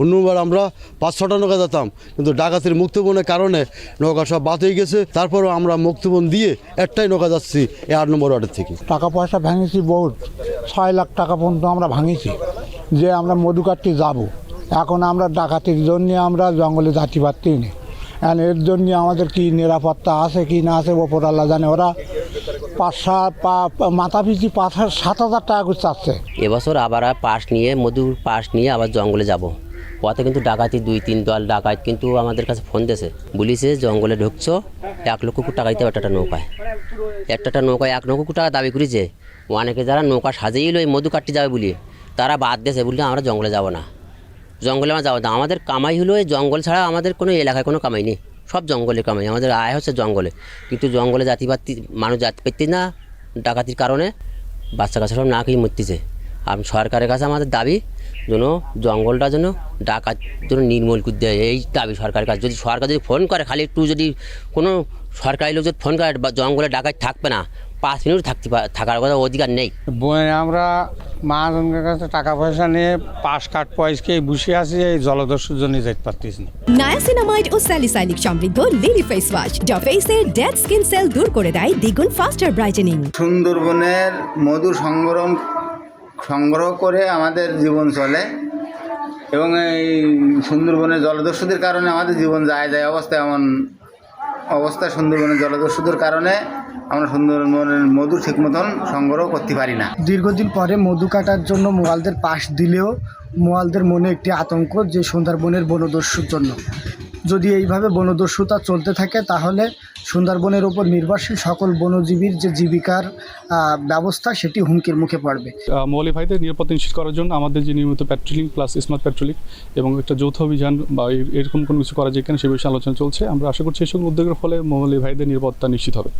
অন্যবার আমরা ৫-৬টা নৌকা যেতাম, কিন্তু ডাকাতির মুক্তিপণের কারণে নৌকা সব বাদ হয়ে গেছে। তারপরও আমরা মুক্তিপণ দিয়ে একটাই নৌকা যাচ্ছি এই ৮ নম্বর ওয়ার্ডের থেকে। টাকা পয়সা ভাঙিয়েছি বহুত, ৬ লাখ টাকা পর্যন্ত আমরা ভাঙিয়েছি যে আমরা মধু কাটতে যাব। এখন আমরা ডাকাতির জন্য আমরা জঙ্গলে যাচ্ছি পারছি না। এখন এর জন্য আমাদের কি নিরাপত্তা আছে কি না আছে ওপর আল্লাহ জানে। ওরা মাথা পিছু ৫-৭ হাজার টাকা করে চাচ্ছে। এবছর আবার মধুর পাশ নিয়ে আবার জঙ্গলে যাব। পথে কিন্তু ডাকাতি ২-৩ দল ডাকাত কিন্তু আমাদের কাছে ফোন দিয়েছে, বলিছে জঙ্গলে ঢুকছো ১ লক্ষ টাকা দিতে একটা নৌকায়। একটা নৌকায় ১ লক্ষ টাকা দাবি করেছে। অনেকে যারা নৌকা সাজিয়েছিল এই মধু কাটতে যাবে বলি, তারা বাদ দিয়েছে, বললে আমরা জঙ্গলে যাব না, জঙ্গলে আমরা যাবো না। আমাদের কামাই হলো এই জঙ্গল ছাড়া আমাদের কোনো এলাকায় কোনো কামাই নেই, সব জঙ্গলে কামাই, আমাদের আয় হচ্ছে জঙ্গলে। কিন্তু জঙ্গলে মানুষ যাতে পারতি না ডাকাতির কারণে, বাচ্চা কাচ্চা সব না খেয়ে মরতেছে। আর সরকারের কাছে আমাদের দাবি যেন জঙ্গলটা যেন ডাকাত যেন নির্মূল করে দেয়, এই দাবি সরকারের কাছে। যদি সরকার যদি ফোন করে, খালি একটু যদি কোনো সরকারি লোক যদি ফোন করে, জঙ্গলে ডাকাত থাকবে না, 5 মিনিট থাকার কথা অধিকার নেই। আমরা মহাজনের কাছে টাকা পয়সা নিয়ে পাশ কাঠ পয়সা বসে আছি, এই জলদস্যুর জন্য যেতে পারতেছি না। নায়াসিনামাইড ও স্যালিসাইলিক সমৃদ্ধ লিলি ফেস ওয়াশ যা ফেসের ডেড স্কিন সেল দূর করে দেয় দ্বিগুণ ফাস্টার ব্রাইটেনিং। সুন্দরবনের মধু সংগ্রহ করে আমাদের জীবন চলে, এবং এই সুন্দরবনের জলদস্যুদের কারণে আমাদের জীবন যায় অবস্থা, এমন অবস্থা সুন্দরবনের জলদস্যুদের কারণে আমরা সুন্দরবনের মধু ঠিক মতন সংগ্রহ করতে পারি না। দীর্ঘদিন পরে মধু কাটার জন্য মোয়ালদের পাশ দিলেও মোয়ালদের মনে একটি আতঙ্ক যে সুন্দরবনের বনদস্যুর জন্য। যদি এইভাবে বনদস্যুতা চলতে থাকে তাহলে সুন্দরবনের ওপর নির্ভরশীল সকল বনজীবীর যে জীবিকার ব্যবস্থা সেটি হুমকির মুখে পড়বে। মৌলি ভাইদের নিরাপত্তা নিশ্চিত করার জন্য আমাদের যে নিয়মিত প্যাট্রোলিং প্লাস স্মার্ট প্যাট্রোলিং এবং একটা যৌথ অভিযান বা এরকম কোনো কিছু করা যায় কিনা সে বিষয়ে আলোচনা চলছে। আমরা আশা করছি এই সকল উদ্যোগের ফলে মৌলি ভাইদের নিরাপত্তা নিশ্চিত হবে।